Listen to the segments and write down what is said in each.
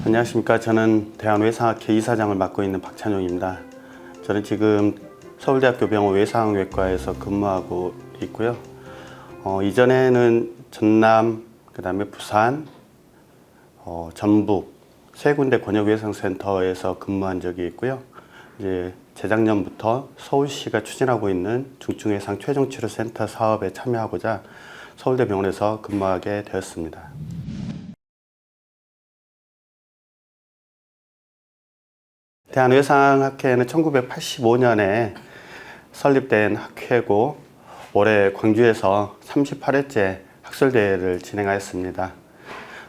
안녕하십니까. 저는 대한외상학회 이사장을 맡고 있는 박찬용입니다. 저는 지금 서울대학교 병원 외상외과에서 근무하고 있고요. 이전에는 전남, 그 다음에 부산, 전북 세 군데 권역외상센터에서 근무한 적이 있고요. 이제 재작년부터 서울시가 추진하고 있는 중증외상 최종치료센터 사업에 참여하고자 서울대병원에서 근무하게 되었습니다. 대한외상학회는 1985년에 설립된 학회고 올해 광주에서 38회째 학술대회를 진행하였습니다.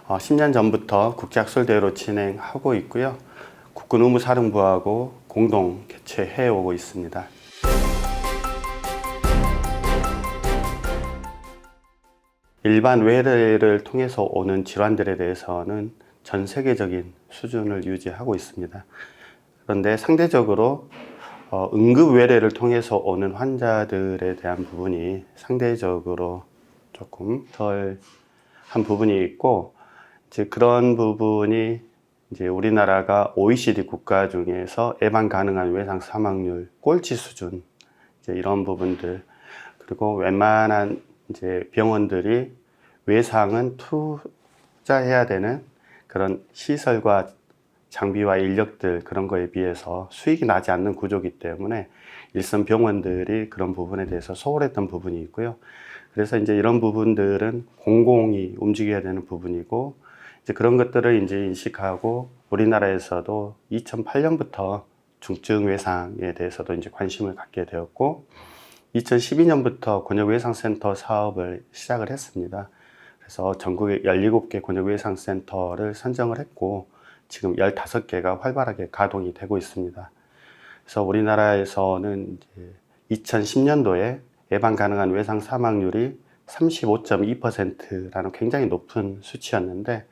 10년 전부터 국제학술대회로 진행하고 있고요. 국군의무사령부하고 공동 개최해 오고 있습니다. 일반 외래를 통해서 오는 질환들에 대해서는 전 세계적인 수준을 유지하고 있습니다. 그런데 상대적으로 응급 외래를 통해서 오는 환자들에 대한 부분이 상대적으로 조금 덜한 부분이 있고, 이제 그런 부분이 이제 우리나라가 OECD 국가 중에서 예방 가능한 외상 사망률 꼴찌 수준, 이제 이런 부분들, 그리고 웬만한 이제 병원들이 외상은 투자해야 되는 그런 시설과 장비와 인력들 그런 거에 비해서 수익이 나지 않는 구조이기 때문에 일선 병원들이 그런 부분에 대해서 소홀했던 부분이 있고요. 그래서 이제 이런 부분들은 공공이 움직여야 되는 부분이고, 이제 그런 것들을 이제 인식하고 우리나라에서도 2008년부터 중증 외상에 대해서도 이제 관심을 갖게 되었고, 2012년부터 권역외상센터 사업을 시작을 했습니다. 그래서 전국에 17개 권역외상센터를 선정을 했고, 지금 15개가 활발하게 가동이 되고 있습니다. 그래서 우리나라에서는 이제 2010년도에 예방 가능한 외상 사망률이 35.2%라는 굉장히 높은 수치였는데,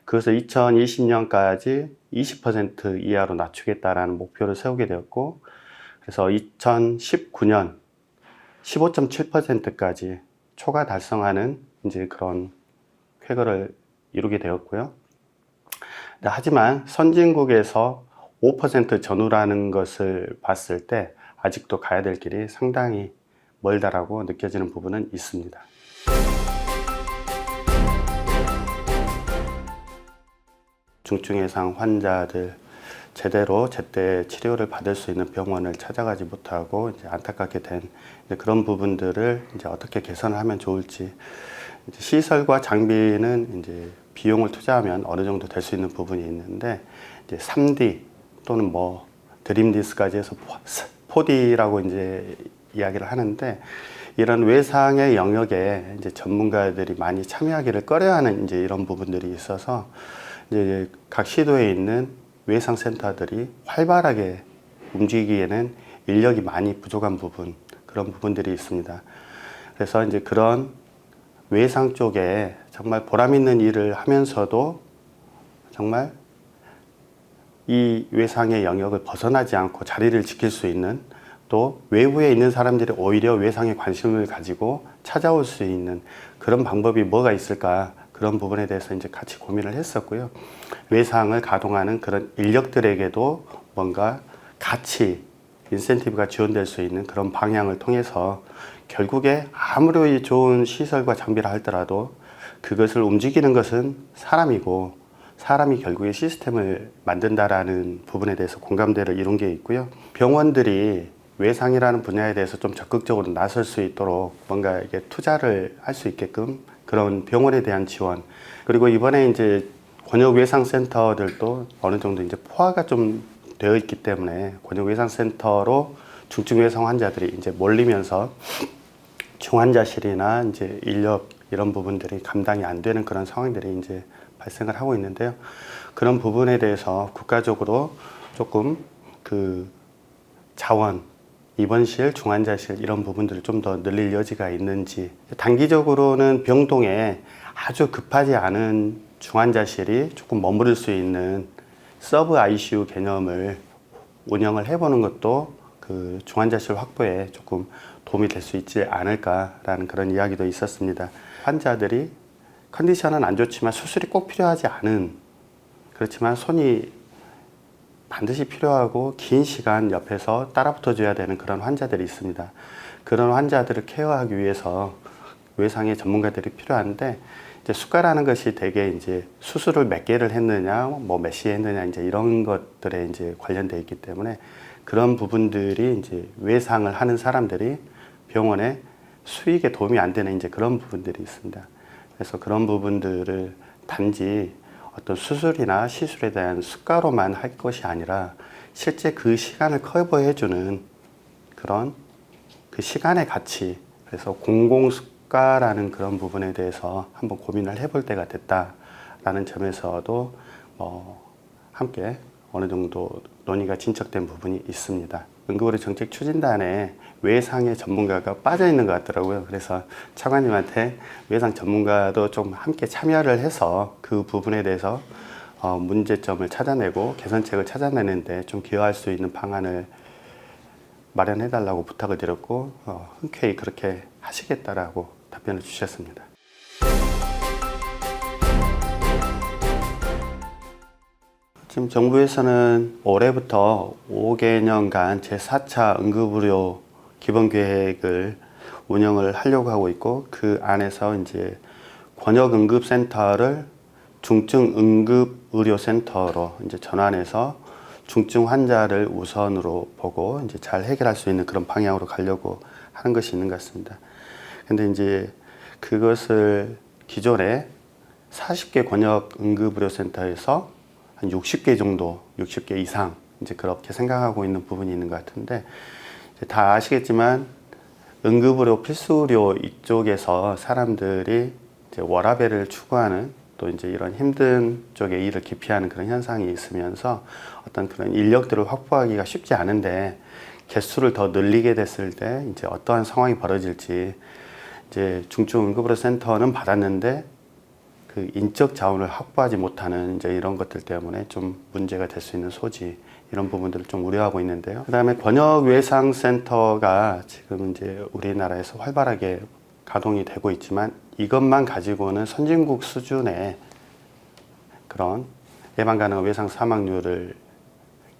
그것을 2020년까지 20% 이하로 낮추겠다라는 목표를 세우게 되었고, 그래서 2019년 15.7%까지 초과 달성하는 이제 그런 쾌거를 이루게 되었고요. 하지만 선진국에서 5% 전후라는 것을 봤을 때 아직도 가야 될 길이 상당히 멀다라고 느껴지는 부분은 있습니다. 중증외상 환자들 제대로 제때 치료를 받을 수 있는 병원을 찾아가지 못하고 이제 안타깝게 된 그런 부분들을 이제 어떻게 개선을 하면 좋을지, 이제 시설과 장비는 이제 비용을 투자하면 어느 정도 될 수 있는 부분이 있는데, 이제 3D 또는 뭐 드림디스까지 해서 4D라고 이제 이야기를 하는데, 이런 외상의 영역에 이제 전문가들이 많이 참여하기를 꺼려하는 이제 이런 부분들이 있어서 이제 각 시도에 있는 외상센터들이 활발하게 움직이기에는 인력이 많이 부족한 부분, 그런 부분들이 있습니다. 그래서 이제 그런 외상 쪽에 정말 보람 있는 일을 하면서도 정말 이 외상의 영역을 벗어나지 않고 자리를 지킬 수 있는, 또 외부에 있는 사람들이 오히려 외상에 관심을 가지고 찾아올 수 있는 그런 방법이 뭐가 있을까, 그런 부분에 대해서 이제 같이 고민을 했었고요. 외상을 가동하는 그런 인력들에게도 뭔가 같이 인센티브가 지원될 수 있는 그런 방향을 통해서 결국에 아무리 좋은 시설과 장비를 하더라도 그것을 움직이는 것은 사람이고, 사람이 결국에 시스템을 만든다라는 부분에 대해서 공감대를 이룬 게 있고요. 병원들이 외상이라는 분야에 대해서 좀 적극적으로 나설 수 있도록 뭔가 이게 투자를 할 수 있게끔 그런 병원에 대한 지원, 그리고 이번에 이제 권역외상센터들도 어느 정도 이제 포화가 좀 되어 있기 때문에 권역외상센터로 중증외상 환자들이 이제 몰리면서 중환자실이나 이제 인력 이런 부분들이 감당이 안 되는 그런 상황들이 이제 발생을 하고 있는데요. 그런 부분에 대해서 국가적으로 조금 그 자원, 입원실, 중환자실 이런 부분들을 좀 더 늘릴 여지가 있는지, 단기적으로는 병동에 아주 급하지 않은 중환자실이 조금 머무를 수 있는 서브 ICU 개념을 운영을 해보는 것도 그 중환자실 확보에 조금 도움이 될 수 있지 않을까라는 그런 이야기도 있었습니다. 환자들이 컨디션은 안 좋지만 수술이 꼭 필요하지 않은 그렇지만 손이 반드시 필요하고 긴 시간 옆에서 따라 붙어줘야 되는 그런 환자들이 있습니다. 그런 환자들을 케어하기 위해서 외상의 전문가들이 필요한데, 이제 수가라는 것이 되게 이제 수술을 몇 개를 했느냐, 뭐 몇 시에 했느냐, 이제 이런 것들에 이제 관련되어 있기 때문에 그런 부분들이 이제 외상을 하는 사람들이 병원에 수익에 도움이 안 되는 이제 그런 부분들이 있습니다. 그래서 그런 부분들을 단지 어떤 수술이나 시술에 대한 수가로만 할 것이 아니라 실제 그 시간을 커버해주는 그런 그 시간의 가치, 그래서 공공수가라는 그런 부분에 대해서 한번 고민을 해볼 때가 됐다라는 점에서도 함께 어느 정도 논의가 진척된 부분이 있습니다. 응급의료 정책 추진단에 외상의 전문가가 빠져 있는 것 같더라고요. 그래서 차관님한테 외상 전문가도 좀 함께 참여를 해서 그 부분에 대해서 문제점을 찾아내고 개선책을 찾아내는데 좀 기여할 수 있는 방안을 마련해 달라고 부탁을 드렸고 흔쾌히 그렇게 하시겠다라고 답변을 주셨습니다. 지금 정부에서는 올해부터 5개년간 제4차 응급의료 기본계획을 운영을 하려고 하고 있고, 그 안에서 이제 권역응급센터를 중증응급의료센터로 이제 전환해서 중증 환자를 우선으로 보고 이제 잘 해결할 수 있는 그런 방향으로 가려고 하는 것이 있는 것 같습니다. 근데 이제 그것을 기존에 40개 권역응급의료센터에서 한 60개 정도, 60개 이상 이제 그렇게 생각하고 있는 부분이 있는 것 같은데, 다 아시겠지만 응급의료 필수의료 이쪽에서 사람들이 이제 워라밸을 추구하는 또 이제 이런 힘든 쪽에 일을 기피하는 그런 현상이 있으면서 어떤 그런 인력들을 확보하기가 쉽지 않은데, 개수를 더 늘리게 됐을 때 이제 어떠한 상황이 벌어질지, 이제 중증응급의료센터는 받았는데 그 인적 자원을 확보하지 못하는 이제 이런 것들 때문에 좀 문제가 될 수 있는 소지, 이런 부분들을 좀 우려하고 있는데요. 그다음에 권역외상센터가 지금 이제 우리나라에서 활발하게 가동이 되고 있지만 이것만 가지고는 선진국 수준의 그런 예방 가능한 외상 사망률을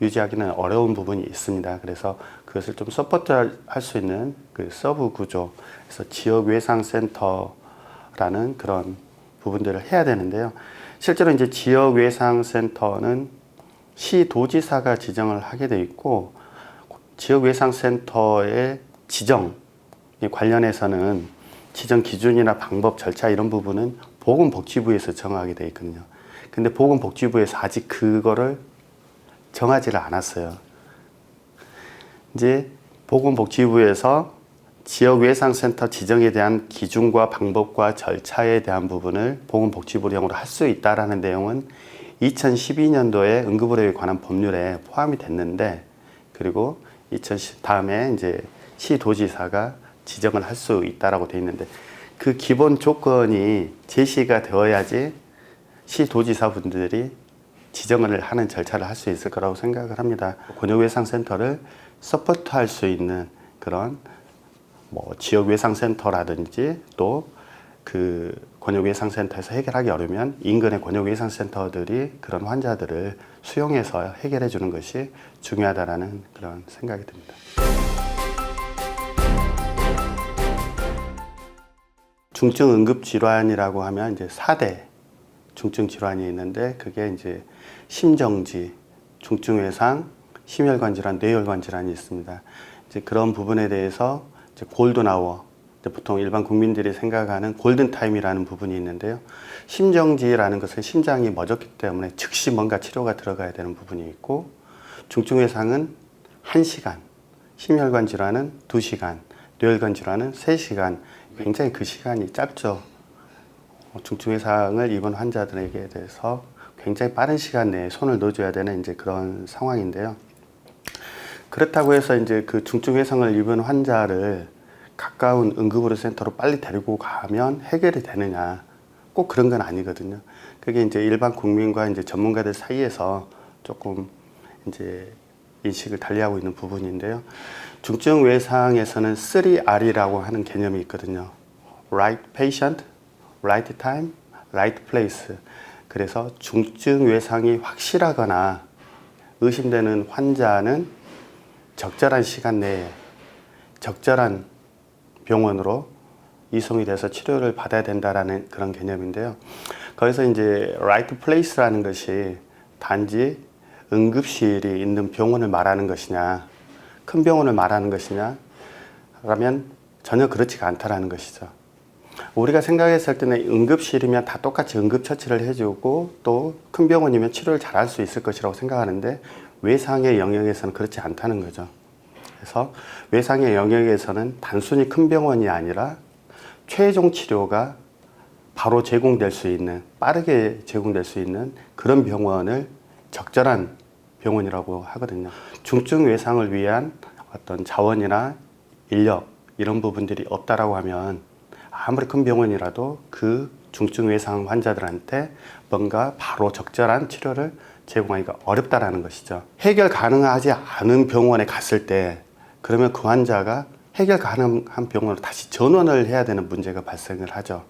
유지하기는 어려운 부분이 있습니다. 그래서 그것을 좀 서포트할 수 있는 그 서브 구조, 그래서 지역 외상센터라는 그런 부분들을 해야 되는데요. 실제로 이제 지역 외상센터는 시도지사가 지정을 하게 돼 있고, 지역 외상센터의 지정에 관련해서는 지정 기준이나 방법, 절차 이런 부분은 보건복지부에서 정하게 돼 있거든요. 근데 보건복지부에서 아직 그거를 정하지를 않았어요. 이제 보건복지부에서 지역외상센터 지정에 대한 기준과 방법과 절차에 대한 부분을 보건복지부령으로 할 수 있다라는 내용은 2012년도에 응급의료에 관한 법률에 포함이 됐는데, 그리고 다음에 이제 시도지사가 지정을 할 수 있다라고 돼 있는데, 그 기본 조건이 제시가 되어야지 시도지사 분들이 지정을 하는 절차를 할 수 있을 거라고 생각을 합니다. 권역외상센터를 서포트할 수 있는 그런 지역외상센터라든지 또 그 권역외상센터에서 해결하기 어려우면 인근의 권역외상센터들이 그런 환자들을 수용해서 해결해 주는 것이 중요하다라는 그런 생각이 듭니다. 중증 응급질환이라고 하면 이제 4대 중증 질환이 있는데, 그게 이제 심정지, 중증외상, 심혈관 질환, 뇌혈관 질환이 있습니다. 이제 그런 부분에 대해서 이제 골든아워, 보통 일반 국민들이 생각하는 골든타임이라는 부분이 있는데요. 심정지라는 것은 심장이 멎었기 때문에 즉시 뭔가 치료가 들어가야 되는 부분이 있고, 중증외상은 1시간, 심혈관 질환은 2시간, 뇌혈관 질환은 3시간, 굉장히 그 시간이 짧죠. 중증외상을 입은 환자들에게 대해서 굉장히 빠른 시간 내에 손을 넣어줘야 되는 이제 그런 상황인데요. 그렇다고 해서 이제 그 중증외상을 입은 환자를 가까운 응급의료센터로 빨리 데리고 가면 해결이 되느냐, 꼭 그런 건 아니거든요. 그게 이제 일반 국민과 이제 전문가들 사이에서 조금 이제 인식을 달리하고 있는 부분인데요. 중증 외상에서는 3R이라고 하는 개념이 있거든요. Right patient, right time, right place. 그래서 중증 외상이 확실하거나 의심되는 환자는 적절한 시간 내에 적절한 병원으로 이송이 돼서 치료를 받아야 된다라는 그런 개념인데요. 거기서 이제 right place라는 것이 단지 응급실이 있는 병원을 말하는 것이냐, 큰 병원을 말하는 것이냐, 라면 전혀 그렇지가 않다라는 것이죠. 우리가 생각했을 때는 응급실이면 다 똑같이 응급처치를 해주고 또 큰 병원이면 치료를 잘할 수 있을 것이라고 생각하는데 외상의 영역에서는 그렇지 않다는 거죠. 그래서 외상의 영역에서는 단순히 큰 병원이 아니라 최종 치료가 바로 제공될 수 있는, 빠르게 제공될 수 있는 그런 병원을 적절한 병원이라고 하거든요. 중증 외상을 위한 어떤 자원이나 인력 이런 부분들이 없다라고 하면 아무리 큰 병원이라도 그 중증 외상 환자들한테 뭔가 바로 적절한 치료를 제공하기가 어렵다라는 것이죠. 해결 가능하지 않은 병원에 갔을 때 그러면 그 환자가 해결 가능한 병원으로 다시 전원을 해야 되는 문제가 발생을 하죠.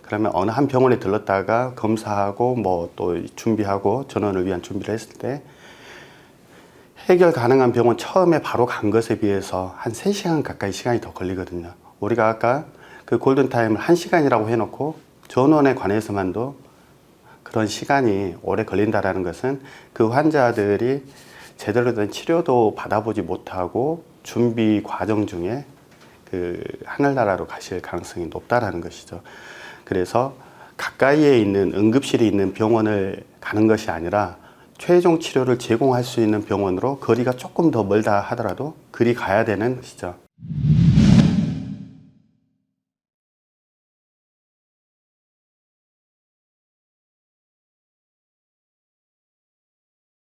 그러면 어느 한 병원에 들렀다가 검사하고 뭐 또 준비하고 전원을 위한 준비를 했을 때 해결 가능한 병원 처음에 바로 간 것에 비해서 한 3시간 가까이 시간이 더 걸리거든요. 우리가 아까 그 골든타임을 1시간이라고 해놓고 전원에 관해서만도 그런 시간이 오래 걸린다는 것은 그 환자들이 제대로 된 치료도 받아보지 못하고 준비 과정 중에 그 하늘나라로 가실 가능성이 높다라는 것이죠. 그래서 가까이에 있는 응급실이 있는 병원을 가는 것이 아니라 최종 치료를 제공할 수 있는 병원으로 거리가 조금 더 멀다 하더라도 그리 가야 되는 것이죠.